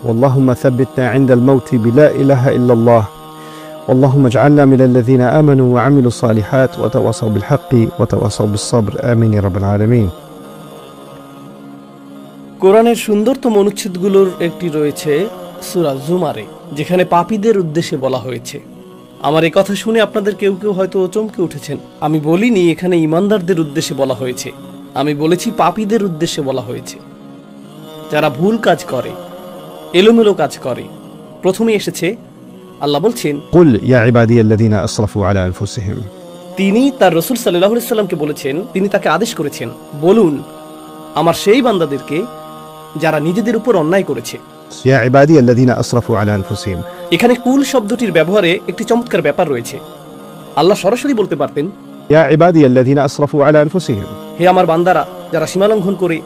واللهم ثبتنا عند الموت بلا إله إلا الله اللهم اجعلنا من الذين آمنوا وعملوا الصالحات وتواصوا بالحق وتواصوا بالصبر آمين يا رب العالمين. কোরআনের সুন্দরতম অনুচ্ছেদগুলোর একটি রয়েছে সূরা জুমারে, যেখানে পাপীদের উদ্দেশ্যে বলা হয়েছে। আমার এই কথা শুনে আপনাদের কেউ কেউ হয়তো চমকে উঠেছেন। আমি বলিনি এখানে ঈমানদারদের উদ্দেশ্যে বলা হয়েছে, আমি বলেছি পাপীদের উদ্দেশ্যে বলা হয়েছে, যারা ভুল কাজ করে, এলোমেলো কাজ করে। প্রথমে এসেছে আল্লাহ বলছেন, قل يا عبادي الذين أسرفوا على أنفسهم. তিনি তার রাসূল সাল্লাল্লাহু আলাইহি সাল্লামকে বলেছেন, তিনি তাকে আদেশ করেছেন, বলুন আমার সেই বান্দাদেরকে যারা নিজেদের উপর অন্যায় করেছে। يا عبادي الذين أسرفوا على أنفسهم. এখানে কুল শব্দটির ব্যবহারে একটি চমৎকার ব্যাপার রয়েছে। আল্লাহ সরাসরি বলতে পারতেন, يا عبادي الذين أسرفوا على أنفسهم. হে আমার বান্দারা যারা সীমালঙ্ঘন করে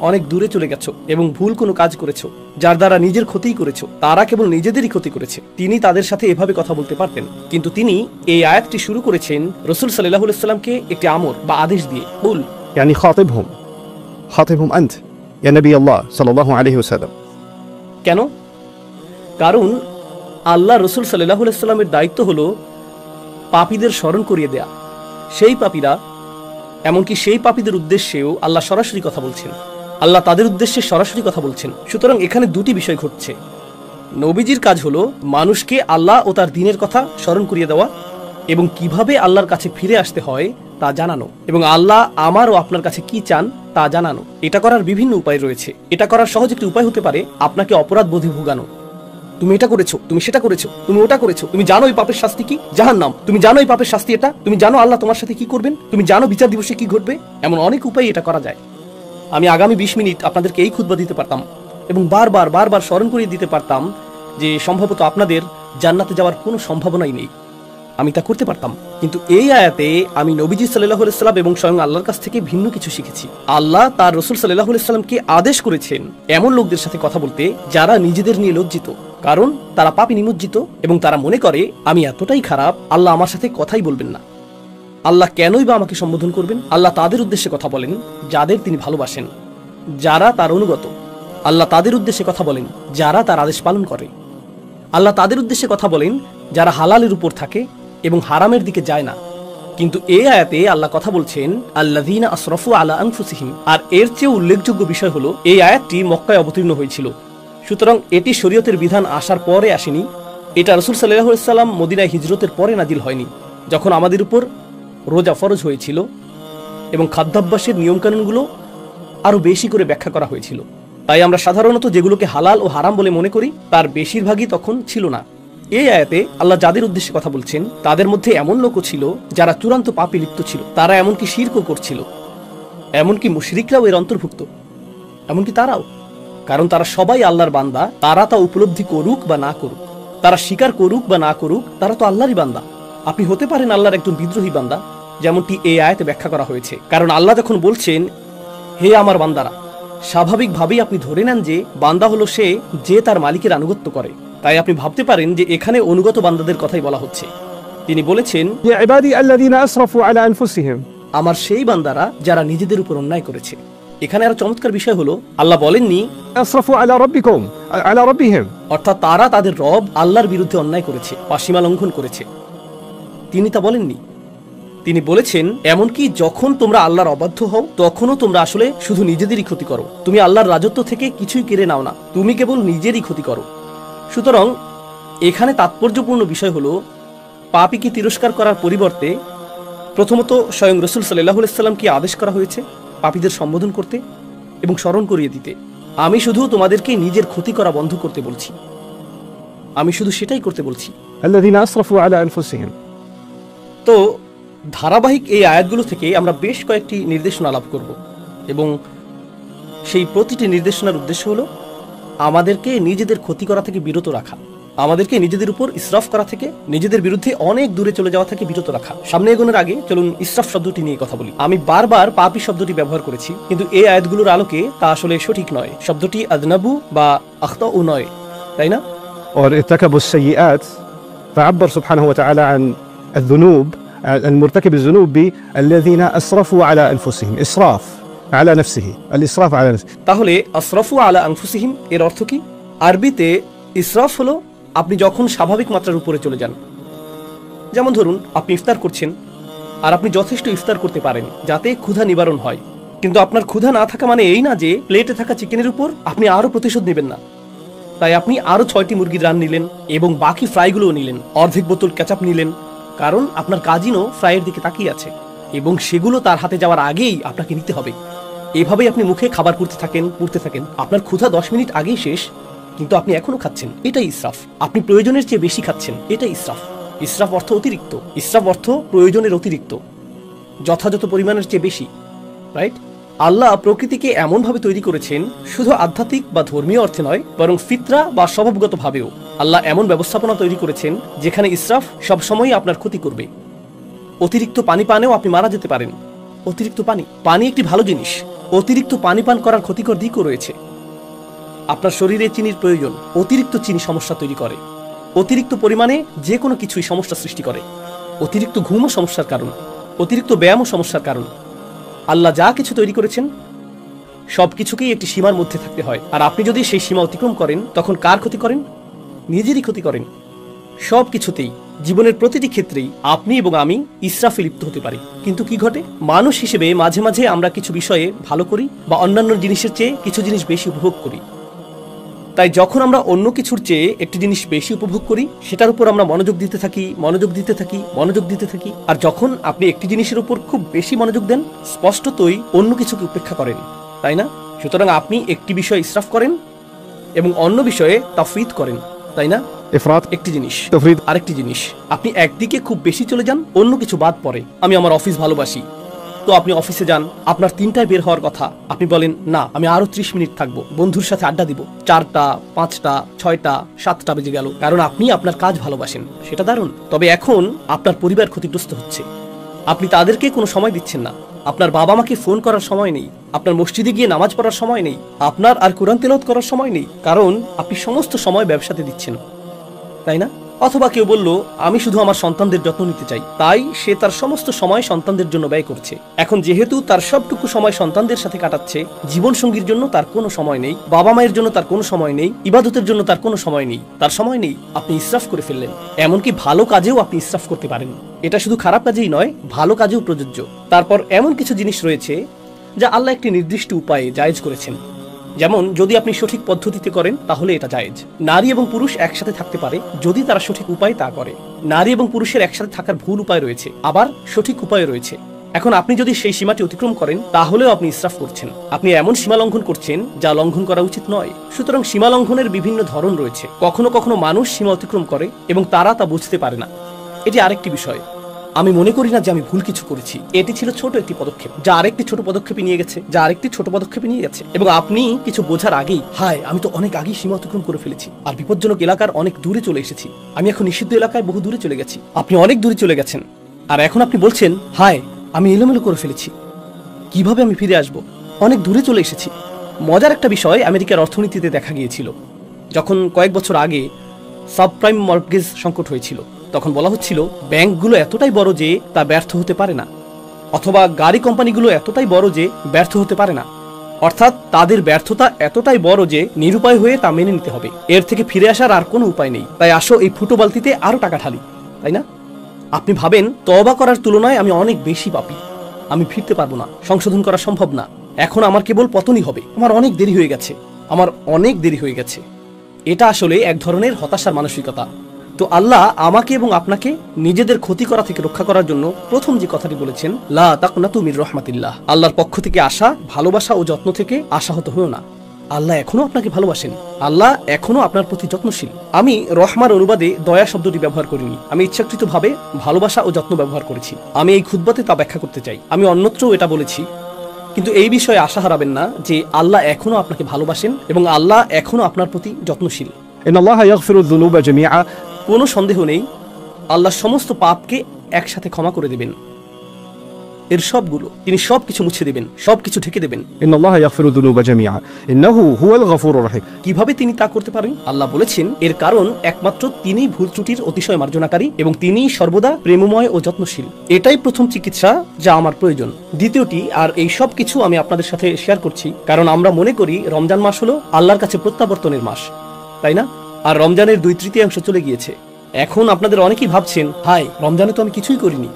অনেক দূরে চলে গেছো এবং ভুল কোনো কাজ করেছো, যার দ্বারা নিজের ক্ষতিই করেছো, তারা কেবল নিজেদেরই ক্ষতি করেছে। তিনি তাদের সাথে এভাবে কথা বলতে পারতেন, কিন্তু তিনি এই আয়াতটি শুরু করেছেন রাসূল সাল্লাল্লাহু আলাইহি সাল্লামকে একটি আমর বা আদেশ দিয়ে। কুল يعني خاطبهم أنت يا نبي الله صلى الله عليه وسلم. কেন? কারণ আল্লাহ রাসূল সাল্লাল্লাহু আলাইহি সাল্লামের দায়িত্ব হলো পাপীদের স্মরণ করিয়ে দেয়া। সেই পাপীরা, এমনকি সেই পাপীদের উদ্দেশ্যেও আল্লাহ সরাসরি কথা বলছেন, আল্লাহ তাদের উদ্দেশ্যে সরাসরি কথা বলছেন। সুতরাং এখানে দুটি বিষয় ঘটছে। নবীজির কাজ হলো মানুষকে আল্লাহ ও তার দ্বীনের কথা স্মরণ করিয়ে দেওয়া এবং কিভাবে আল্লাহর কাছে ফিরে আসতে হয় তা জানানো, এবং আল্লাহ আমার ও আপনার কাছে কি চান তা জানানো। এটা করার বিভিন্ন উপায় রয়েছে। এটা করার সহজ একটি উপায় হতে পারে আপনাকে অপরাধ বোধে ভোগানো। তুমি এটা করেছো, তুমি সেটা করেছো, তুমি ওটা করেছো, তুমি জানো এই পাপের শাস্তি কি? জাহান্নাম। তুমি জানো এই পাপের শাস্তি এটা, তুমি জানো আল্লাহ তোমার সাথে কি করবেন, তুমি জানো বিচার দিবসে কি ঘটবে। এমন অনেক উপায় এটা করা যায়। আমি আগামী 20 মিনিট আপনাদেরকে এই খুতবা দিতে পারতাম এবং বারবার স্মরণ করিয়ে দিতে পারতাম যে সম্ভবত আপনাদের জান্নাতে যাওয়ার কোনো সম্ভাবনাই নেই। আমি তা করতে পারতাম, কিন্তু এই আয়াতে আমি নবীজি সাল্লাল্লাহু আলাইহি সাল্লাম এবং স্বয়ং আল্লাহর কাছ থেকে ভিন্ন কিছু শিখেছি। আল্লাহ তার রাসূল সাল্লাল্লাহু আলাইহি সাল্লামকে আদেশ করেছেন এমন লোকদের সাথে কথা বলতে যারা নিজেদের নিয়ে লজ্জিত, কারণ তারা পাপে নিমজ্জিত এবং তারা মনে করে আমি এতটাই খারাপ, আল্লাহ আমার সাথে কথাই বলবেন না, আল্লাহ কেনই বা আমাকে সম্বোধন করবেন। আল্লাহ তাদের উদ্দেশ্যে কথা বলেন যাদের তিনি ভালোবাসেন, যারা তার অনুগত। আল্লাহ তাদের উদ্দেশ্যে কথা বলেন যারা তার আদেশ পালন করে। আল্লাহ তাদের উদ্দেশ্যে কথা বলেন যারা হালালের উপর থাকে এবং হারামের দিকে যায় না। কিন্তু এই আয়াতে আল্লাহ কথা বলছেন আল্লাযীনা আসরাফু আলা আনফুসিহিম, আর এর চেয়ে উল্লেখযোগ্য বিষয় হলো এই আয়াতটি মক্কায় অবতীর্ণ হয়েছিল। সুতরাং এটি শরীয়তের বিধান আসার পরে আসেনি। এটা রাসূল সাল্লাল্লাহু আলাইহি সাল্লাম মদিনায় হিজরতের পরে নাজিল হয়নি, যখন আমাদের উপর রোজা ফরজ হয়েছিল এবং খাদ্যাভ্যাসের নিয়মকানুনগুলো আরো বেশি করে ব্যাখ্যা করা হয়েছিল। তাই আমরা সাধারণত যেগুলোকে হালাল ও হারাম বলে মনে করি তার বেশিরভাগই তখন ছিল না। এই আয়াতে আল্লাহ যাদের উদ্দেশ্যে কথা বলছেন তাদের মধ্যে এমন লোকও ছিল যারা চূড়ান্ত পাপে লিপ্ত ছিল, তারা এমনকি শিরকও করছিল, এমনকি মুশরিকরাও এর অন্তর্ভুক্ত, এমনকি তারাও। কারণ তারা সবাই আল্লাহর বান্দা, তারা তা উপলব্ধি করুক বা না করুক, তারা স্বীকার করুক বা না করুক, তারা তো আল্লাহরই বান্দা। আপনি হতে পারেন আল্লাহর একজন বিদ্রোহী বান্দা, যেমনটি এই আয়াতে ব্যাখ্যা করা হয়েছে। কারণ আল্লাহ যখন বলছেন হে আমার বান্দারা, স্বাভাবিকভাবেই আপনি ধরে নেন যে বান্দা হলো সে যে তার মালিকের আনুগত্য করে। তাই আপনি ভাবতে পারেন যে এখানে অনুগত বান্দাদের কথাই বলা হচ্ছে। তিনি বলেছেন يا عبادي الذين أسرفوا على أنفسهم. আমার সেই বান্দারা যারা নিজেদের উপর অন্যায় করেছে। এখানে আরো চমৎকার বিষয় হলো আল্লাহ বলেননি أسرفوا على ربكم على ربهم, অর্থাৎ তারা তাদের রব আল্লাহর বিরুদ্ধে অন্যায় করেছে বা সীমা লঙ্ঘন করেছে। তিনি তা বলেননি। তিনি বলেছেন এমনকি যখন তোমরা আল্লাহর অবাধ্য হও তখনও তোমরা আসলে শুধু নিজেদেরই ক্ষতি করো। তুমি আল্লাহর রাজত্ব থেকে কিছুই কেড়ে নাও না, তুমি কেবল নিজেরই ক্ষতি করো। সুতরাং এখানে তাৎপর্যপূর্ণ বিষয় হলো পাপীকে তিরস্কার করার পরিবর্তে প্রথমত স্বয়ং রাসূল সাল্লাল্লাহু আলাইহি সাল্লামকে আদেশ করা হয়েছে পাপীদের সম্বোধন করতে এবং স্মরণ করিয়ে দিতে, আমি শুধু তোমাদেরকে নিজের ক্ষতি করা বন্ধ করতে বলছি, আমি শুধু সেটাই করতে বলছি। الذين أسرفوا على أنفسهم. তো ধারাবাহিক এই আয়াতগুলো থেকে আমরা বেশ কয়েকটি নির্দেশনা লাভ করব এবং সেই প্রতিটি নির্দেশনার উদ্দেশ্য হলো আমাদেরকে নিজেদের ক্ষতি করা থেকে বিরত রাখা, আমাদেরকে নিজেদের উপর ইসরাফ করা থেকে, নিজেদের বিরুদ্ধে অনেক দূরে চলে যাওয়া থেকে বিরত রাখা। সামনে এগোনোর আগে চলুন ইসরাফ শব্দটি নিয়ে কথা বলি। আমি বারবার পাপী শব্দটি ব্যবহার করেছি, কিন্তু এই আয়াতগুলোর আলোকে তা আসলে সঠিক নয়। শব্দটি আযনাবু বা আখতাউ নয়, তাই না? और ارتكبوا السيئات فعبر سبحانه وتعالى عن الذنوب المرتكب الذنوب الذين أسرفوا على أنفسهم. إسراف على نفسه، الإسراف على نفسه. তাহলে আসরাফু আলা আনফুসিহিম এর অর্থ কি? আরবিতে ইসরাফ হলো আপনি যখন স্বাভাবিক মাত্রার উপরে চলে যান। যেমন ধরুন আপনি ইফতার করছেন আর আপনি যথেষ্ট ইফতার করতে পারেন যাতে ক্ষুধা নিবারণ হয়, কিন্তু আপনার ক্ষুধা না থাকা মানে এই না যে প্লেটে থাকা চিকেনের উপর আপনি আরো প্রতিশোধ নেবেন না। তাই আপনি আরো 6টি মুরগির রান নিলেন এবং বাকি ফ্রাইগুলোও নিলেন, অর্ধেক বোতল কেচাপ নিলেন, কারণ আপনার কাজিনও ফ্রাইয়ের দিকে তাকিয়ে আছে এবং সেগুলো তার হাতে যাওয়ার আগেই আপনাকে নিতে হবে। এভাবেই আপনি মুখে খাবার পুড়তে থাকেন, আপনার ক্ষুধা 10 মিনিট আগেই শেষ, কিন্তু আপনি এখনো খাচ্ছেন। এটাই ইসরাফ। আপনি প্রয়োজনের চেয়ে বেশি খাচ্ছেন, এটাই ইসরাফ। ইসরাফ অর্থ অতিরিক্ত, ইসরাফ অর্থ প্রয়োজনের অতিরিক্ত, যথাযথ পরিমাণের চেয়ে বেশি, রাইট? আল্লাহ প্রকৃতিকে এমনভাবে তৈরি করেছেন শুধু আধ্যাত্মিক বা ধর্মীয় অর্থে নয়, বরং ফিতরা বা স্বভাবগত ভাবেও আল্লাহ এমন ব্যবস্থাপনা তৈরি করেছেন যেখানে ইসরাফ সবসময়ই আপনার ক্ষতি করবে। অতিরিক্ত পানি পানেও আপনি মারা যেতে পারেন। অতিরিক্ত পানি একটি ভালো জিনিস, অতিরিক্ত পানি পান করার ক্ষতিকর দিকও রয়েছে। আপনার শরীরে চিনির প্রয়োজন, অতিরিক্ত চিনি সমস্যা তৈরি করে, অতিরিক্ত পরিমাণে যে কোনো কিছুই সমস্যা সৃষ্টি করে। অতিরিক্ত ঘুমও সমস্যার কারণ, অতিরিক্ত ব্যায়ামও সমস্যার কারণ। আল্লাহ যা কিছু তৈরি করেছেন সবকিছুকেই একটি সীমার মধ্যে থাকতে হয়, আর আপনি যদি সেই সীমা অতিক্রম করেন তখন কার ক্ষতি করেন? নিজেরই ক্ষতি করেন। সব কিছুতেই, জীবনের প্রতিটি ক্ষেত্রেই আপনি এবং আমি ইসরাফে লিপ্ত হতে পারি। কিন্তু কি ঘটে? মানুষ হিসেবে মাঝে মাঝে আমরা কিছু বিষয়ে ভালো করি বা অন্যান্য জিনিসের চেয়ে কিছু জিনিস বেশি উপভোগ করি। তাই যখন আমরা অন্য কিছুর চেয়ে একটি জিনিস বেশি উপভোগ করি সেটার উপর আমরা মনোযোগ দিতে থাকি। আর যখন আপনি একটি জিনিসের উপর খুব বেশি মনোযোগ দেন, স্পষ্টতই অন্য কিছুকে উপেক্ষা করেন, তাই না? সুতরাং আপনি একটি বিষয়ে ইসরাফ করেন এবং অন্য বিষয়ে তাফরিত করেন, তাই না? ইফরাত একটি জিনিস, তাফরিত আরেকটি জিনিস। আপনি একদিকে খুব বেশি চলে যান, অন্য কিছু বাদ পড়ে। আমি আমার অফিস ভালোবাসি, তো আপনি অফিসে যান, আপনার 3টায় বের হওয়ার কথা, আপনি বলেন না আমি আরো 30 মিনিট থাকবো, বন্ধুর সাথে আড্ডা দিব। 4টা, 5টা, 6টা, 7টা বেজে গেল, কারণ আপনি আপনার কাজ ভালোবাসেন, সেটা দারুণ। তবে এখন আপনার পরিবার ক্ষতিগ্রস্ত হচ্ছে, আপনি তাদেরকে কোনো সময় দিচ্ছেন না। আপনার বাবা মাকে ফোন করার সময় নেই, আপনার মসজিদে গিয়ে নামাজ পড়ার সময় নেই, আপনার আর কোরআন তেলাওয়াত করার সময় নেই, কারণ আপনি সমস্ত সময় ব্যবসাতে দিচ্ছেন, তাই না? অথবা কেউ বলল আমি শুধু আমার সন্তানদের যত্ন নিতে চাই, তাই সে তার সমস্ত সময় সন্তানদের জন্য ব্যয় করছে। এখন যেহেতু তার সবটুকু সময় সন্তানদের সাথে কাটাচ্ছে, জীবন সঙ্গীর জন্য তার কোনো সময় নেই, বাবা মায়ের জন্য তার কোনো সময় নেই, ইবাদতের জন্য তার কোনো সময় নেই, তার সময় নেই। আপনি ইসরাফ করে ফেললেন। এমনকি ভালো কাজেও আপনি ইসরাফ করতে পারেন। এটা শুধু খারাপ কাজেই নয়, ভালো কাজেও প্রযোজ্য। তারপর এমন কিছু জিনিস রয়েছে যা আল্লাহ একটি নির্দিষ্ট উপায়ে জায়েজ করেছেন। যেমন যদি আপনি সঠিক পদ্ধতিতে করেন তাহলে এটা জায়েজ। নারী এবং পুরুষ একসাথে থাকতে পারে যদি তারা সঠিক উপায়ে তা করে। নারী এবং পুরুষের একসাথে থাকার ভুল উপায় রয়েছে, আবার সঠিক উপায় রয়েছে। এখন আপনি যদি সেই সীমাটি অতিক্রম করেন তাহলেও আপনি ইসরাফ করছেন। আপনি এমন সীমা লঙ্ঘন করছেন যা লঙ্ঘন করা উচিত নয়। সুতরাং সীমা লঙ্ঘনের বিভিন্ন ধরন রয়েছে। কখনো কখনো মানুষ সীমা অতিক্রম করে এবং তারা তা বুঝতে পারে না, এটি আরেকটি বিষয়। আমি মনে করি না যে আমি ভুল কিছু করেছি, এটি ছিল ছোট একটি পদক্ষেপ যা আরেকটি ছোট পদক্ষেপে নিয়ে গেছে, এবং আপনি কিছু বোঝার আগেই হায় আমি তো অনেক আগেই সীমা অতিক্রম করে ফেলেছি আর বিপজ্জনক এলাকার অনেক দূরে চলে এসেছি, আমি এখন নিষিদ্ধ এলাকায় বহু দূরে চলে গেছি। আপনি অনেক দূরে চলে গেছেন আর এখন আপনি বলছেন হায় আমি এলোমেলো করে ফেলেছি, কিভাবে আমি ফিরে আসব, অনেক দূরে চলে এসেছি। মজার একটা বিষয় আমেরিকার অর্থনীতিতে দেখা গিয়েছিল। যখন কয়েক বছর আগে সাবপ্রাইম মর্টগেজ সংকট হয়েছিল, তখন বলা হচ্ছিল ব্যাংকগুলো এতটাই বড় যে তা ব্যর্থ হতে পারে না, অথবা গাড়ি কোম্পানিগুলো এতটাই বড় যে ব্যর্থ হতে পারে না। অর্থাৎ তাদের ব্যর্থতা এতটাই বড় যে নিরুপায় হয়ে তা মেনে নিতে হবে, এর থেকে ফিরে আসার আর কোনো উপায় নেই। তাই আসো এই ফুটো বালতিতে আরো টাকা ঢালি, তাই না? আপনি ভাবেন তওবা করার তুলনায় আমি অনেক বেশি পাপী, আমি ফিরতে পারবো না, সংশোধন করা সম্ভব না, এখন আমার কেবল পতনই হবে, আমার অনেক দেরি হয়ে গেছে। এটা আসলে এক ধরনের হতাশার মানসিকতা। তো আল্লাহ আমাকে এবং আপনাকে নিজেদের ক্ষতি করা থেকে রক্ষা করার জন্য প্রথম যে কথাটি বলেছেন, লা তাকনাতু মির রাহমাতিল্লাহ, আল্লাহর পক্ষ থেকে আসা ভালোবাসা ও যত্ন থেকে আশাহত হও না। আল্লাহ এখনো আপনাকে ভালোবাসেন, আল্লাহ এখনো আপনার প্রতি যত্নশীল। আমি রহমার অনুবাদে দয়া শব্দটি ব্যবহার করিনি, আমি ইচ্ছাকৃতভাবে ভালোবাসা ও যত্ন ব্যবহার করেছি। আমি এই খুতবাতে তা ব্যাখ্যা করতে চাই। আমি অন্যত্রও এটা বলেছি, কিন্তু এই বিষয়ে আশা হারাবেন না যে আল্লাহ এখনো আপনাকে ভালোবাসেন এবং আল্লাহ এখনো আপনার প্রতি যত্নশীল। ইন্নাল্লাহা ইয়াগফিরুয যুনুবা জামিআ, কোনো সন্দেহ নেই আল্লাহ সমস্ত পাপকে একসাথে ক্ষমা করে দেবেন, এর সবগুলো তিনি সবকিছু মুছে দেবেন, সবকিছু ঢেকে দেবেন। ইন্নাল্লাহা ইয়াগফিরুয যুনুবা জামিআ ইন্নাহু হুয়াল গফুরুর রহিম। কিভাবে তিনি তা করতে পারেন? আল্লাহ বলেছেন এর কারণ একমাত্র তিনি ভুল ত্রুটির অতিশয় মার্জনাকারী এবং তিনি সর্বদা প্রেমময় ও যত্নশীল। এটাই প্রথম চিকিৎসা যা আমার প্রয়োজন। দ্বিতীয়টি, আর এই সব কিছু আমি আপনাদের সাথে শেয়ার করছি কারণ আমরা মনে করি রমজান মাস হলো আল্লাহর কাছে প্রত্যাবর্তনের মাস, তাই না? আর রমজানের 2/3 চলে গিয়েছে। এখন আপনাদের অনেকেই ভাবছেন, হাই, রমজানে তো আমি কিছুই করিনি।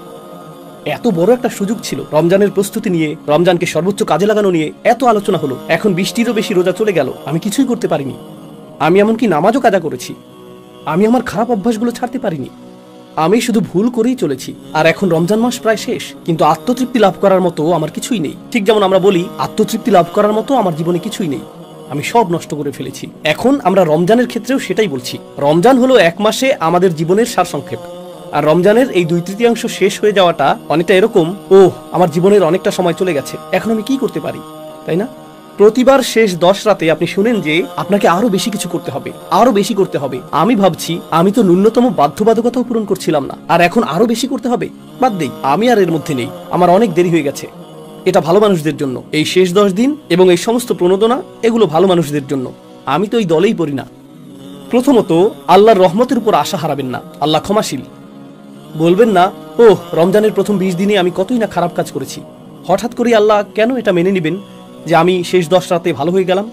এত বড় একটা সুযোগ ছিল, রমজানের প্রস্তুতি নিয়ে, রমজানকে সর্বোচ্চ কাজে লাগানো নিয়ে এত আলোচনা হলো, এখন 20টিরও বেশি রোজা চলে গেল, আমি কিছুই করতে পারিনি। আমি এমনকি নামাজও কাজা করেছি, আমি আমার খারাপ অভ্যাসগুলো ছাড়তে পারিনি, আমি শুধু ভুল করেই চলেছি। আর এখন রমজান মাস প্রায় শেষ, কিন্তু আত্মতৃপ্তি লাভ করার মতো আমার কিছুই নেই। ঠিক যেমন আমরা বলি, আত্মতৃপ্তি লাভ করার মতো আমার জীবনে কিছুই নেই, আমি সব নষ্ট করে ফেলেছি। এখন আমরা রমজানের ক্ষেত্রেও সেটাই বলছি। রমজান হলো 1 মাসে আমাদের জীবনের সারসংক্ষেপ। আর রমজানের এই 2/3 শেষ হয়ে যাওয়াটা অনেকটা এরকম, ও আমার জীবনের অনেকটা সময় চলে গেছে, এখন আমি কি করতে পারি, তাই না? প্রতিবার শেষ 10 রাতে আপনি শুনেন যে আপনাকে আরো বেশি কিছু করতে হবে, আরো বেশি করতে হবে। আমি ভাবছি, আমি তো ন্যূনতম বাধ্যবাধকতাও পূরণ করছিলাম না, আর এখন আরো বেশি করতে হবে। বাদ দেই, আমি আর এর মধ্যে নেই, আমার অনেক দেরি হয়ে গেছে। এটা ভালো মানুষদের জন্য, এই শেষ 10 দিন এবং এই সমস্ত প্রণোদনা, এগুলো ভালো মানুষদের জন্য। আমি তো এই দলেই পড়ি না। প্রথমত, আল্লাহর রহমতের উপর আশা হারাবেন না। আল্লাহ ক্ষমাশীল। বলবেন না, ও রমজানের প্রথম 20 দিনে আমি কতই না খারাপ কাজ করেছি, হঠাৎ করে আল্লাহ কেন এটা মেনে নেবেন যে আমি শেষ 10 রাতে ভালো হয়ে গেলাম?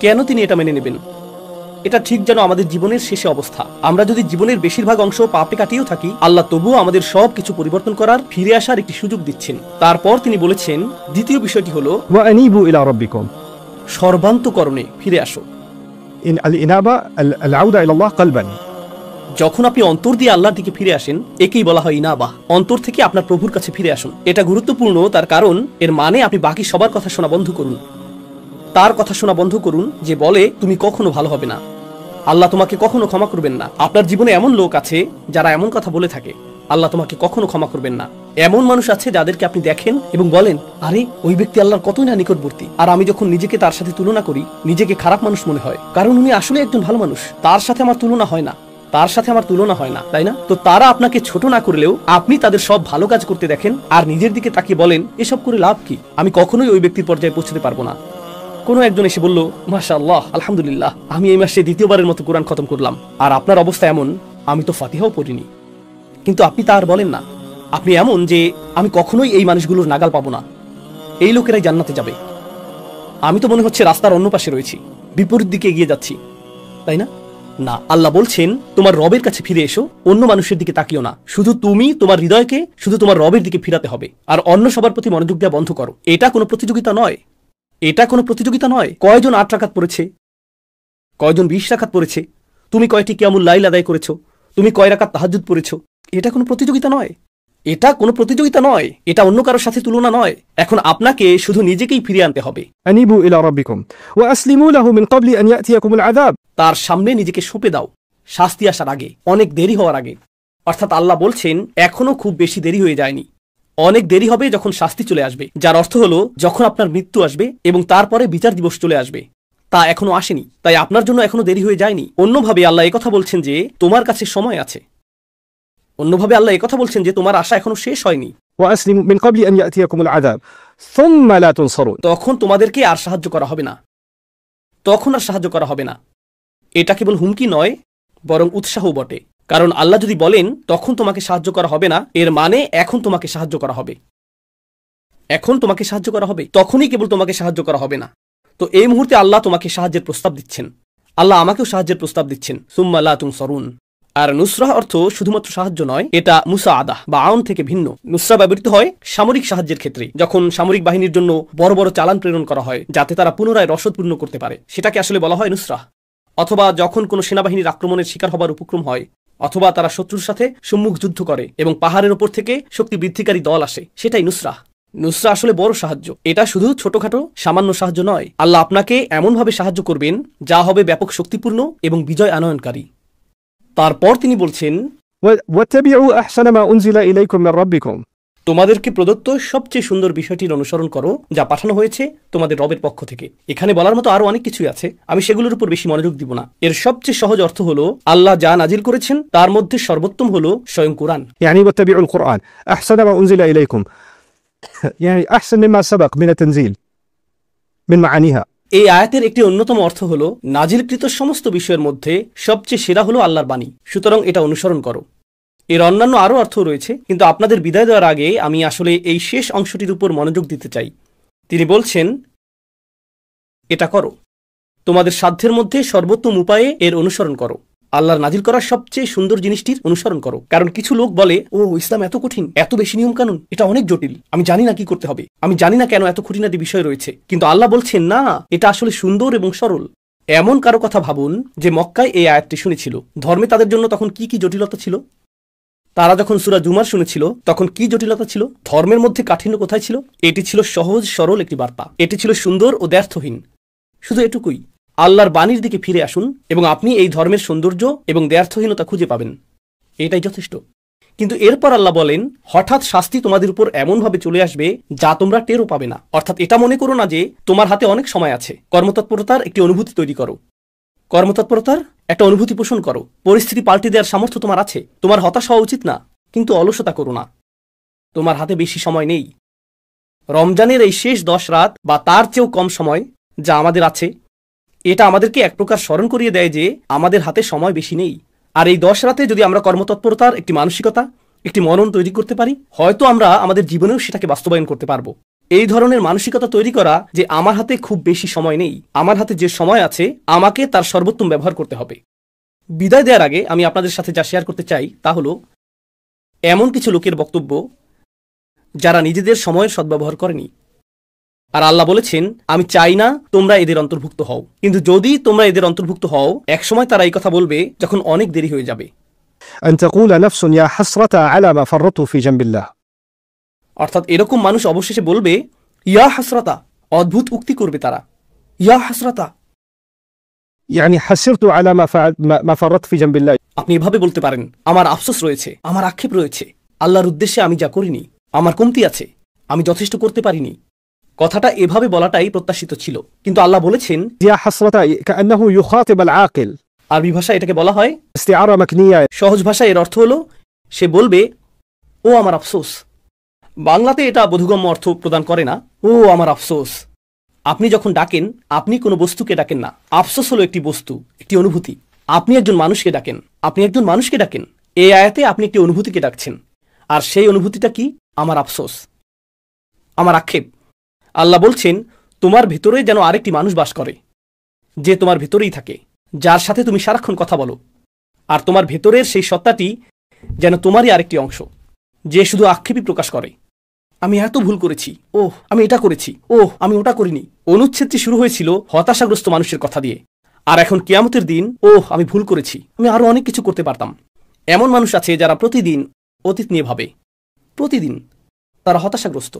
কেন তিনি এটা মেনে নেবেন? এটা ঠিক যেন আমাদের জীবনের শেষে অবস্থা। আমরা যদি জীবনের বেশিরভাগ অংশ পাপে কাটিয়েও থাকি, আল্লাহ তবুও আমাদের সব কিছু পরিবর্তন করার, ফিরে আসার একটি সুযোগ দিচ্ছেন। তারপর তিনি বলেছেন, দ্বিতীয় বিষয়টি হলো وأنيبوا إلى ربكم। সর্বান্তকরণে ফিরে আসো। الإنابة العودة إلى الله قلبا। যখন আপনি অন্তর দিয়ে আল্লাহর দিকে ফিরে আসেন, একেই বলা হয় ইনাবাহ। অন্তর থেকে আপনার প্রভুর কাছে ফিরে আসুন। এটা গুরুত্বপূর্ণ, তার কারণ এর মানে আপনি বাকি সবার কথা শোনা বন্ধ করুন। তার কথা শোনা বন্ধ করুন যে বলে তুমি কখনো ভালো হবে না, আল্লাহ তোমাকে কখনো ক্ষমা করবেন না। আপনার জীবনে এমন লোক আছে যারা এমন কথা বলে থাকে, আল্লাহ তোমাকে কখনো ক্ষমা করবেন না। এমন মানুষ আছে যাদেরকে আপনি দেখেন এবং বলেন, আরে ওই ব্যক্তি আল্লাহর কতই না নিকটবর্তী, আর আমি যখন নিজেকে তার সাথে তুলনা করি, নিজেকে খারাপ মানুষ মনে হয়, কারণ উনি আসলে একজন ভালো মানুষ। তার সাথে আমার তুলনা হয় না, তার সাথে আমার তুলনা হয় না, তাই না? তো তারা আপনাকে ছোট না করলেও আপনি তাদের সব ভালো কাজ করতে দেখেন আর নিজের দিকে তাকিয়ে বলেন, এসব করে লাভ কি? আমি কখনোই ওই ব্যক্তির পর্যায়ে পৌঁছতে পারবো না। কোনো একজন এসে বলল, মাশাআল্লাহ, আলহামদুলিল্লাহ, আমি এই মাসে দ্বিতীয়বারের মতো কোরআন খতম করলাম, আর আপনার অবস্থা এমন, আমি তো ফাতিহাও পড়িনি। কিন্তু আপনি তা আর বলেন না। আপনি এমন যে আমি কখনোই এই মানুষগুলোর নাগাল পাবো না, এই লোকেরাই জান্নাতে যাবে। আমি তো মনে হচ্ছে রাস্তার অন্য পাশে রয়েছি, বিপরীত দিকে এগিয়ে যাচ্ছি, তাই না? না, আল্লাহ বলছেন, তোমার রবের কাছে ফিরে এসো, অন্য মানুষের দিকে তাকিও না। শুধু তুমি তোমার হৃদয়কে শুধু তোমার রবের দিকে ফিরাতে হবে, আর অন্য সবার প্রতি মনোযোগ দেওয়া বন্ধ করো। এটা কোনো প্রতিযোগিতা নয়, এটা কোনো প্রতিযোগিতা নয়। কয়জন 8 রাকাত পড়েছে, কয়জন 20 রাকাত পড়েছে, তুমি কয়টি কিয়ামুল লাইল আদায় করেছো, তুমি কয় রাকাত তাহাজ্জুদ পড়েছো, এটা কোনো প্রতিযোগিতা নয়। এটা কোনো প্রতিযোগিতা নয়, এটা অন্য কারোর সাথে তুলনা নয়। এখন আপনাকে শুধু নিজেকেই ফিরিয়ে আনতে হবে। أنيبوا إلى ربكم وأسلموا له من قبل أن يأتيكم العذاب। তার সামনে নিজেকে সঁপে দাও, শাস্তি আসার আগে, অনেক দেরি হওয়ার আগে। অর্থাৎ আল্লাহ বলছেন, এখনো খুব বেশি দেরি হয়ে যায়নি, অনেক দেরি হবে যখন শাস্তি চলে আসবে, যার অর্থ হলো যখন আপনার মৃত্যু আসবে এবং তারপরে বিচার দিবস চলে আসবে। তা এখনো আসেনি, তাই আপনার জন্য এখনো দেরি হয়ে যায়নি। অন্যভাবে আল্লাহ একথা বলছেন যে তোমার কাছে সময় আছে। অন্যভাবে আল্লাহ একথা বলছেন যে তোমার আশা এখনো শেষ হয়নি। وأسلموا من قبل أن يأتيكم العذاب ثم لا تنصرون। তখন তোমাদেরকে আর সাহায্য করা হবে না, তখন আর সাহায্য করা হবে না। এটা কেবল হুমকি নয়, বরং উৎসাহ বটে। কারণ আল্লাহ যদি বলেন তখন তোমাকে সাহায্য করা হবে না, এর মানে এখন তোমাকে সাহায্য করা হবে। এখন তোমাকে সাহায্য করা হবে, তখনই কেবল তোমাকে সাহায্য করা হবে না। তো এই মুহূর্তে আল্লাহ তোমাকে সাহায্যের প্রস্তাব দিচ্ছেন, আল্লাহ আমাকেও সাহায্যের প্রস্তাব দিচ্ছেন। সুম্মা লা তুনসরুন। আর নুসরাহ অর্থ শুধুমাত্র সাহায্য নয়, এটা মুসাআদা বা আউন থেকে ভিন্ন। নুসরা ব্যবহৃত হয় সামরিক সাহায্যের ক্ষেত্রে, যখন সামরিক বাহিনীর জন্য বড় বড় চালান প্রেরণ করা হয় যাতে তারা পুনরায় রসদ পূর্ণ করতে পারে, সেটাকে আসলে বলা হয় নুসরাহ। অথবা যখন কোনো সেনাবাহিনীর আক্রমণের শিকার হবার উপক্রম হয়, অথবা তারা শত্রুর সাথে সম্মুখ যুদ্ধ করে এবং পাহাড়ের ওপর থেকে শক্তি বৃদ্ধিকারী দল আসে, সেটাই নুসরাহ। নুসরা আসলে বড় সাহায্য, এটা শুধু ছোটখাটো সামান্য সাহায্য নয়। আল্লাহ আপনাকে এমনভাবে সাহায্য করবেন যা হবে ব্যাপক শক্তিপূর্ণ এবং বিজয় আনয়নকারী। তারপর তিনি বলছেন, واتبعوا أحسن ما أنزل إليكم من ربكم। তোমাদেরকে প্রদত্ত সবচেয়ে সুন্দর বিষয়টির অনুসরণ করো যা পাঠানো হয়েছে তোমাদের রবের পক্ষ থেকে। এখানে বলার মতো আরো অনেক কিছুই আছে, আমি সেগুলোর উপর বেশি মনোযোগ দিব না। এর সবচেয়ে সহজ অর্থ হলো আল্লাহ যা নাজিল করেছেন তার মধ্যে সর্বোত্তম হলো স্বয়ং কুরআন। يعني واتبعوا القرآن أحسن ما أنزل إليكم يعني أحسن مما سبق من التنزيل من معانيها। এই আয়াতের একটি অন্যতম অর্থ হলো নাজিলকৃত সমস্ত বিষয়ের মধ্যে সবচেয়ে সেরা হলো আল্লাহর বাণী, সুতরাং এটা অনুসরণ করো। এর অন্যান্য আরও অর্থ রয়েছে, কিন্তু আপনাদের বিদায় দেওয়ার আগে আমি আসলে এই শেষ অংশটির উপর মনোযোগ দিতে চাই। তিনি বলছেন, এটা করো। তোমাদের সাধ্যের মধ্যে সর্বোত্তম উপায়ে এর অনুসরণ করো। আল্লাহর নাজিল করার সবচেয়ে সুন্দর জিনিসটির অনুসরণ করো। কারণ কিছু লোক বলে, ও ইসলাম এত কঠিন, এত বেশি নিয়ম কানুন, এটা অনেক জটিল, আমি জানি না কি করতে হবে, আমি জানি না কেন এত খুঁটিনাটি বিষয় রয়েছে। কিন্তু আল্লাহ বলছেন না, এটা আসলে সুন্দর এবং সরল। এমন কারো কথা ভাবুন যে মক্কায় এই আয়াতটি শুনেছিল। ধর্মে তাদের জন্য তখন কি কি জটিলতা ছিল? তারা যখন সূরা জুমার শুনেছিল তখন কি জটিলতা ছিল? ধর্মের মধ্যে কাঠিন্য কোথায় ছিল? এটি ছিল সহজ সরল একটি বার্তা, এটি ছিল সুন্দর ও দ্ব্যর্থহীন। শুধু এটুকুই। আল্লাহর বাণীর দিকে ফিরে আসুন এবং আপনি এই ধর্মের সৌন্দর্য এবং দ্ব্যর্থহীনতা খুঁজে পাবেন। এটাই যথেষ্ট। কিন্তু এরপর আল্লাহ বলেন, হঠাৎ শাস্তি তোমাদের উপর এমনভাবে চলে আসবে যা তোমরা টেরও পাবে না। অর্থাৎ এটা মনে করো না যে তোমার হাতে অনেক সময় আছে। কর্মতৎপরতার একটি অনুভূতি তৈরি করো, কর্মতৎপরতার একটা অনুভূতি পোষণ করো। পরিস্থিতি পাল্টে দেওয়ার সামর্থ্য তোমার আছে, তোমার হতাশ হওয়া উচিত না। কিন্তু অলসতা করো না, তোমার হাতে বেশি সময় নেই। রমজানের এই শেষ 10 রাত বা তার চেয়েও কম সময় যা আমাদের আছে, এটা আমাদেরকে এক প্রকার স্মরণ করিয়ে দেয় যে আমাদের হাতে সময় বেশি নেই। আর এই 10 রাতে যদি আমরা কর্মতৎপরতার একটি মানসিকতা, একটি মনন তৈরি করতে পারি, হয়তো আমরা আমাদের জীবনেও সেটাকে বাস্তবায়ন করতে পারবো। এই ধরনের মানসিকতা তৈরি করা যে আমার হাতে খুব বেশি সময় নেই, আমার হাতে যে সময় আছে আমাকে তার সর্বোত্তম ব্যবহার করতে হবে। বিদায় দেওয়ার আগে আমি আপনাদের সাথে যা শেয়ার করতে চাই তা হলো এমন কিছু লোকের বক্তব্য যারা নিজেদের সময়ের সদ্ব্যবহার করেনি। আর আল্লাহ বলেছেন, আমি চাই না তোমরা এদের অন্তর্ভুক্ত হও। কিন্তু যদি তোমরা এদের অন্তর্ভুক্ত হও, একসময় তারা এই কথা বলবে যখন অনেক দেরি হয়ে যাবে। أن تقول نفس يا حسرة على ما فرطت في جنب الله. অর্থাৎ এরকম মানুষ অবশেষে বলবে, ইয়া হাসরাতা, অদ্ভুত উক্তি করবে তারা, ইয়া হাসরাতা, يعني حسرت على ما فرطت في جنب الله. আপনি এভাবে বলতে পারেন, আমার আফসোস রয়েছে, আমার আক্ষেপ রয়েছে, আল্লাহর উদ্দেশ্যে আমি যা করিনি, আমার কমতি আছে, আমি যথেষ্ট করতে পারিনি। কথাটা এভাবে বলাটাই প্রত্যাশিত ছিল। কিন্তু আল্লাহ বলেছেন, يا حسرة كأنه يخاطب العاقل. আরবি ভাষায় এটাকে বলা হয় استعارة مكنية. সহজ ভাষায় এর অর্থ হলো সে বলবে, ও আমার আফসোস। বাংলাতে এটা বোধগম্য অর্থ প্রদান করে না, ও আমার আফসোস। আপনি যখন ডাকেন, আপনি কোনো বস্তুকে ডাকেন না। আফসোস হলো একটি বস্তু, একটি অনুভূতি। আপনি একজন মানুষকে ডাকেন, আপনি একজন মানুষকে ডাকেন। এই আয়াতে আপনি একটি অনুভূতিকে ডাকছেন। আর সেই অনুভূতিটা কি? আমার আফসোস, আমার আক্ষেপ। আল্লাহ বলছেন, তোমার ভেতরে যেন আরেকটি মানুষ বাস করে, যে তোমার ভেতরেই থাকে, যার সাথে তুমি সারাক্ষণ কথা বলো। আর তোমার ভেতরের সেই সত্তাটি যেন তোমারই আরেকটি অংশ, যে শুধু আক্ষেপই প্রকাশ করে। আমি এত ভুল করেছি, ওহ আমি এটা করেছি, ওহ আমি ওটা করিনি। অনুচ্ছেদটি শুরু হয়েছিল হতাশাগ্রস্ত মানুষের কথা দিয়ে, আর এখন কিয়ামতের দিন, ওহ আমি ভুল করেছি, আমি আরো অনেক কিছু করতে পারতাম। এমন মানুষ আছে যারা প্রতিদিন অতীত নিয়ে ভাবে, প্রতিদিন তারা হতাশাগ্রস্ত।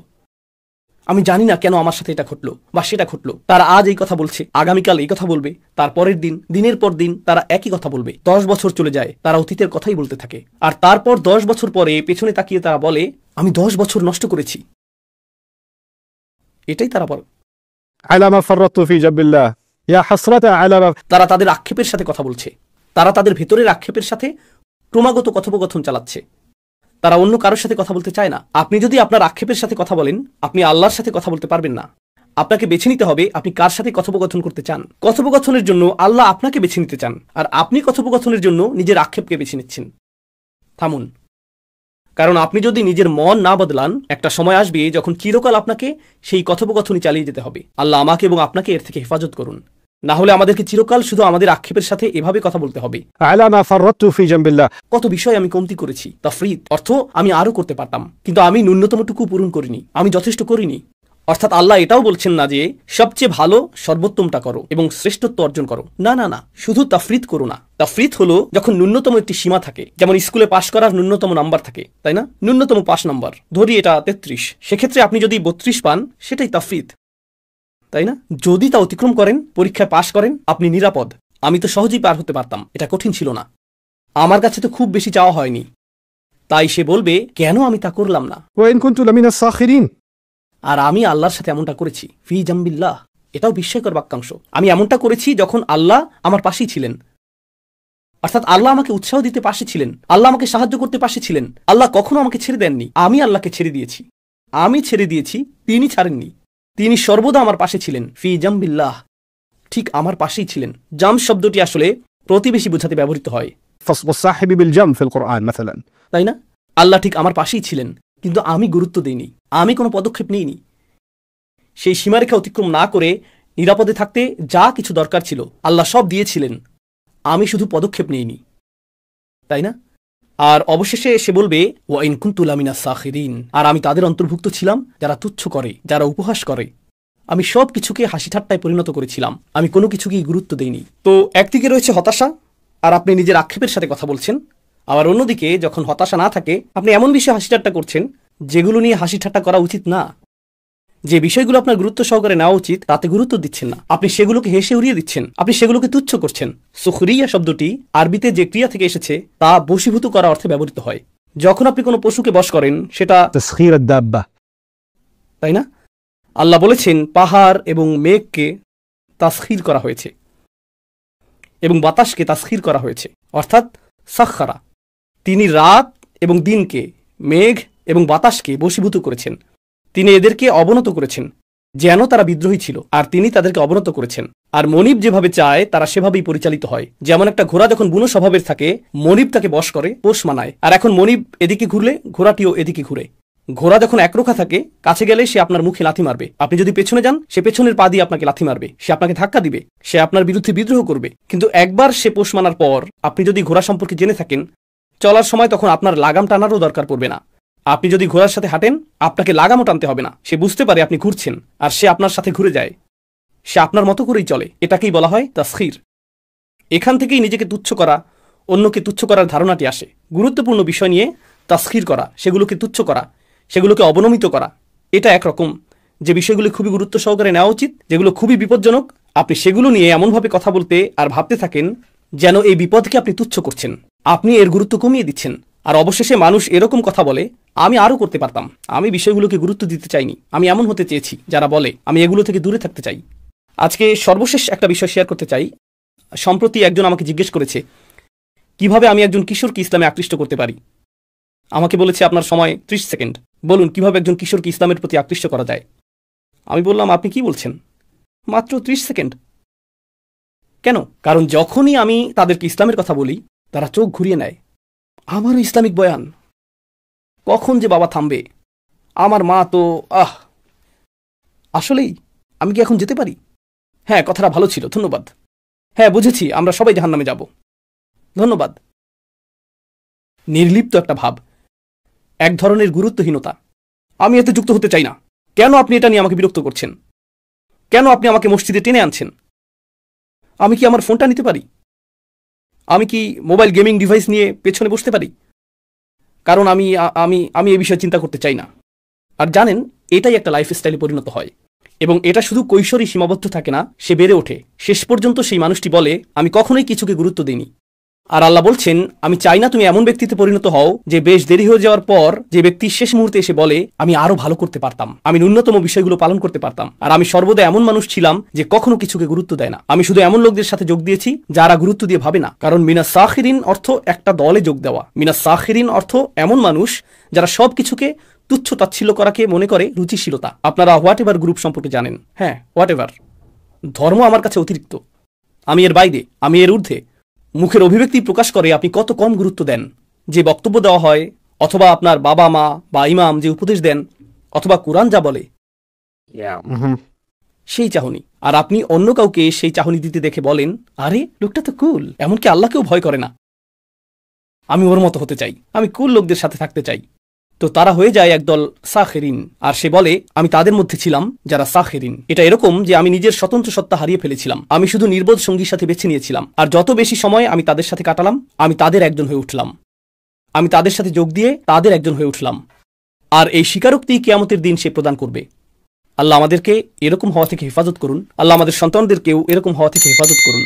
আমি জানি না কেন আমার সাথে এটা ঘটলো বা সেটা ঘটলো। তারা আজ এই কথা বলছে, আগামীকাল এই কথা বলবে, তার পরের দিন, দিনের পর দিন তারা একই কথা বলবে। 10 বছর চলে যায়, তারা অতীতের কথাই বলতে থাকে। আর তারপর 10 বছর পরে পেছনে তাকিয়ে তারা বলে, আমি 10 বছর নষ্ট করেছি। এটাই তারা বলে, على ما فرطت في جنب الله. يا حسرة على ما. তারা তাদের আক্ষেপের সাথে কথা বলছে, তারা তাদের ভেতরের আক্ষেপের সাথে ক্রমাগত কথোপকথন চালাচ্ছে। তারা অন্য কারোর সাথে কথা বলতে চায় না। আপনি যদি আপনার আক্ষেপের সাথে কথা বলেন, আপনি আল্লাহর সাথে কথা বলতে পারবেন না। আপনাকে বেছে নিতে হবে আপনি কার সাথে কথোপকথন করতে চান। কথোপকথনের জন্য আল্লাহ আপনাকে বেছে নিতে চান, আর আপনি কথোপকথনের জন্য নিজের আক্ষেপকে বেছে নিচ্ছেন। থামুন, কারণ আপনি যদি নিজের মন না বদলান, একটা সময় আসবে যখন চিরকাল আপনাকে সেই কথোপকথনই চালিয়ে যেতে হবে। আল্লাহ আমাকে এবং আপনাকে এর থেকে হেফাজত করুন। না হলে আমাদেরকে চিরকাল শুধু আমাদের আক্ষেপের সাথে এভাবে কথা বলতে হবে, على ما فرطت في جنب الله. কত বিষয় আমি কমতি করেছি। তাফরিদ অর্থ আমি আরো করতে পারতাম, কিন্তু আমি ন্যূনতমটুকু পূরণ করিনি, আমি যথেষ্ট করিনি। অর্থাৎ আল্লাহ এটাও বলছেন না যে সবচেয়ে ভালো সর্বোত্তমটা করো এবং শ্রেষ্ঠত্ব অর্জন করো। না না না, শুধু তাফরিদ করো না। তাফরিদ হলো যখন ন্যূনতম একটি সীমা থাকে, যেমন স্কুলে পাশ করার ন্যূনতম নাম্বার থাকে, তাই না? ন্যূনতম পাস নাম্বার ধরি এটা 33, সেক্ষেত্রে আপনি যদি 32 পান, সেটাই তাফরিদ, তাই না? যদি তা অতিক্রম করেন, পরীক্ষায় পাশ করেন, আপনি নিরাপদ। আমি তো সহজেই পার হতে পারতাম, এটা কঠিন ছিল না, আমার কাছে তো খুব বেশি চাওয়া হয়নি। তাই সে বলবে, কেন আমি তা করলাম না? وإن كنت لمن الساخرين. আর আমি আল্লাহর সাথে এমনটা করেছি, ফি জাম্বিল্লাহ, এটাও বিস্ময়কর বাক্যাংশ। আমি এমনটা করেছি যখন আল্লাহ আমার পাশেই ছিলেন। অর্থাৎ আল্লাহ আমাকে উৎসাহ দিতে পাশে ছিলেন, আল্লাহ আমাকে সাহায্য করতে পাশে ছিলেন। আল্লাহ কখনো আমাকে ছেড়ে দেননি, আমি আল্লাহকে ছেড়ে দিয়েছি। আমি ছেড়ে দিয়েছি, তিনি ছাড়েননি। তিনি সর্বদা আমার পাশে ছিলেন, ফি জাম্বিল্লাহ, ঠিক আমার পাশেই ছিলেন। জাম শব্দটি আসলে প্রতিবেশী বোঝাতে ব্যবহৃত হয়, والصاحب بالجنب في القرآن مثلا. তাই না? আল্লাহ ঠিক আমার পাশেই ছিলেন, কিন্তু আমি গুরুত্ব দিইনি, আমি কোনো পদক্ষেপ নিইনি। সেই সীমারেখা অতিক্রম না করে নিরাপদে থাকতে যা কিছু দরকার ছিল আল্লাহ সব দিয়েছিলেন, আমি শুধু পদক্ষেপ নিইনি, তাই না? আর অবশেষে সে বলবে ওয়া ইন কুনতু লামিনা সাখিরিন, আর আমি তাদের অন্তর্ভুক্ত ছিলাম যারা তুচ্ছ করে, যারা উপহাস করে। আমি সব কিছুকে হাসি ঠাট্টায় পরিণত করেছিলাম, আমি কোনো কিছুকেই গুরুত্ব দেইনি। তো একদিকে রয়েছে হতাশা, আর আপনি নিজের আক্ষেপের সাথে কথা বলছেন। আবার অন্যদিকে যখন হতাশা না থাকে, আপনি এমন বিষয়ে হাসি ঠাট্টা করছেন যেগুলো নিয়ে হাসি ঠাট্টা করা উচিত না। যে বিষয়গুলো আপনার গুরুত্ব সহকারে নেওয়া উচিত তাতে গুরুত্ব দিচ্ছেন না, আপনি সেগুলোকে হেসে উড়িয়ে দিচ্ছেন, আপনি সেগুলোকে তুচ্ছ করছেন। সুখরিয়া শব্দটি আরবিতে যে ক্রিয়া থেকে এসেছে তা বশীভূত করা অর্থে ব্যবহৃত হয়। যখন আপনি কোনো পশুকে বশ করেন সেটা তাসখীর আদ-দাব্বা, তাই না? আল্লাহ বলেছেন পাহাড় এবং মেঘকে তাসখীর করা হয়েছে এবং বাতাসকে তাসখীর করা হয়েছে, অর্থাৎ সাখখারা। তিনি রাত এবং দিনকে, মেঘ এবং বাতাসকে বশীভূত করেছেন। তিনি এদেরকে অবনত করেছেন যেন তারা বিদ্রোহী ছিল, আর তিনি তাদেরকে অবনত করেছেন। আর মনিব যেভাবে চায় তারা সেভাবেই পরিচালিত হয়। যেমন একটা ঘোড়া যখন বুনো স্বভাবের থাকে, মনিব তাকে বশ করে, পোষ মানায়। আর এখন মনিব এদিকে ঘুরলে ঘোড়াটিও এদিকে ঘুরে। ঘোড়া যখন একরোখা থাকে, কাছে গেলে সে আপনার মুখে লাথি মারবে। আপনি যদি পেছনে যান, সে পেছনের পা দিয়ে আপনাকে লাথি মারবে, সে আপনাকে ধাক্কা দিবে, সে আপনার বিরুদ্ধে বিদ্রোহ করবে। কিন্তু একবার সে পোষ মানার পর আপনি যদি ঘোড়া সম্পর্কে জেনে থাকেন, চলার সময় তখন আপনার লাগাম টানারও দরকার পড়বে না। আপনি যদি ঘোড়ার সাথে হাঁটেন, আপনাকে লাগামও টানতে হবে না। সে বুঝতে পারে আপনি ঘুরছেন, আর সে আপনার সাথে ঘুরে যায়। সে আপনার মতো করেই চলে। এটাকেই বলা হয় তাসখীর। এখান থেকেই নিজেকে তুচ্ছ করা, অন্যকে তুচ্ছ করার ধারণাটি আসে। গুরুত্বপূর্ণ বিষয় নিয়ে তাসখীর করা, সেগুলোকে তুচ্ছ করা, সেগুলোকে অবনমিত করা, এটা একরকম। যে বিষয়গুলো খুবই গুরুত্ব সহকারে নেওয়া উচিত, যেগুলো খুবই বিপজ্জনক, আপনি সেগুলো নিয়ে এমনভাবে কথা বলতে আর ভাবতে থাকেন যেন এই বিপদকে আপনি তুচ্ছ করছেন, আপনি এর গুরুত্ব কমিয়ে দিচ্ছেন। আর অবশেষে মানুষ এরকম কথা বলে, আমি আরও করতে পারতাম, আমি বিষয়গুলোকে গুরুত্ব দিতে চাইনি, আমি এমন হতে চেয়েছি। যারা বলে আমি এগুলো থেকে দূরে থাকতে চাই। আজকে সর্বশেষ একটা বিষয় শেয়ার করতে চাই। সম্প্রতি একজন আমাকে জিজ্ঞেস করেছে কিভাবে আমি একজন কিশোরকে ইসলামে আকৃষ্ট করতে পারি। আমাকে বলেছে আপনার সময় 30 সেকেন্ড, বলুন কিভাবে একজন কিশোরকে ইসলামের প্রতি আকৃষ্ট করা যায়। আমি বললাম আপনি কি বলছেন, মাত্র 30 সেকেন্ড? কেন? কারণ যখনই আমি তাদেরকে ইসলামের কথা বলি, তারা চোখ ঘুরিয়ে নেয়। আমারও ইসলামিক বয়ান, কখন যে বাবা থামবে? আমার মা তো আসলেই আমি কি এখন যেতে পারি? হ্যাঁ, কথাটা ভালো ছিল, ধন্যবাদ। হ্যাঁ বুঝেছি, আমরা সবাই জাহান্নামে যাব, ধন্যবাদ। নির্লিপ্ত একটা ভাব, এক ধরনের গুরুত্বহীনতা। আমি এতে যুক্ত হতে চাই না। কেন আপনি এটা নিয়ে আমাকে বিরক্ত করছেন? কেন আপনি আমাকে মসজিদে টেনে আনছেন? আমি কি আমার ফোনটা নিতে পারি? আমি কি মোবাইল গেমিং ডিভাইস নিয়ে পেছনে বসতে পারি? কারণ আমি আমি আমি এই বিষয়ে চিন্তা করতে চাই না। আর জানেন, এটাই একটা লাইফস্টাইলে পরিণত হয়, এবং এটা শুধু কৈশোরই সীমাবদ্ধ থাকে না, সে বেড়ে ওঠে। শেষ পর্যন্ত সেই মানুষটি বলে আমি কখনোই কিছুকে গুরুত্ব দিইনি। আর আল্লাহ বলছেন আমি চাই না তুমি এমন ব্যক্তিতে পরিণত হও যে বেশ দেরি হয়ে যাওয়ার পর যে ব্যক্তি শেষ মুহূর্তে এসে বলে আমি আরো ভালো করতে পারতাম, আমি ন্যূনতম বিষয়গুলো পালন করতে পারতাম। আর আমি সর্বদা এমন মানুষ ছিলাম যে কখনো কিছুকে গুরুত্ব দেয় না। আমি শুধু এমন লোকদের সাথে যোগ দিয়েছি যারা গুরুত্ব দিয়ে ভাবে না। কারণ মিনা সাখিরিন অর্থ একটা দলে যোগ দেওয়া। মিনা সাখিরিন অর্থ এমন মানুষ যারা সব কিছুকে তুচ্ছ তাচ্ছিল্য করাকে মনে করে রুচিশীলতা। আপনারা হোয়াট এভার গ্রুপ সম্পর্কে জানেন। হ্যাঁ, হোয়াট এভার। ধর্ম আমার কাছে অতিরিক্ত, আমি এর বাইরে, আমি এর ঊর্ধ্বে। মুখের অভিব্যক্তি প্রকাশ করে আপনি কত কম গুরুত্ব দেন। যে বক্তব্য দেওয়া হয়, অথবা আপনার বাবা মা বা ইমাম যে উপদেশ দেন, অথবা কুরআন যা বলে, সেই চাহনি। আর আপনি অন্য কাউকে সেই চাহনি দিতে দেখে বলেন আরে লোকটা তো কুল, এমনকি আল্লাহকেও ভয় করে না, আমি ওর মতো হতে চাই, আমি কুল লোকদের সাথে থাকতে চাই। তো তারা হয়ে যায় একদল সাখিরিন। আর সে বলে আমি তাদের মধ্যে ছিলাম যারা সাখিরিন। এটা এরকম যে আমি নিজের স্বতন্ত্র সত্তা হারিয়ে ফেলেছিলাম, আমি শুধু নির্বোধ সঙ্গীর সাথে বেছে নিয়েছিলাম। আর যত বেশি সময় আমি তাদের সাথে কাটালাম, আমি তাদের একজন হয়ে উঠলাম, আমি তাদের সাথে যোগ দিয়ে তাদের একজন হয়ে উঠলাম। আর এই স্বীকারোক্তি কিয়ামতের দিন সে প্রদান করবে। আল্লাহ আমাদেরকে এরকম হওয়া থেকে হেফাজত করুন। আল্লাহ আমাদের সন্তানদেরকেও এরকম হওয়া থেকে হেফাজত করুন।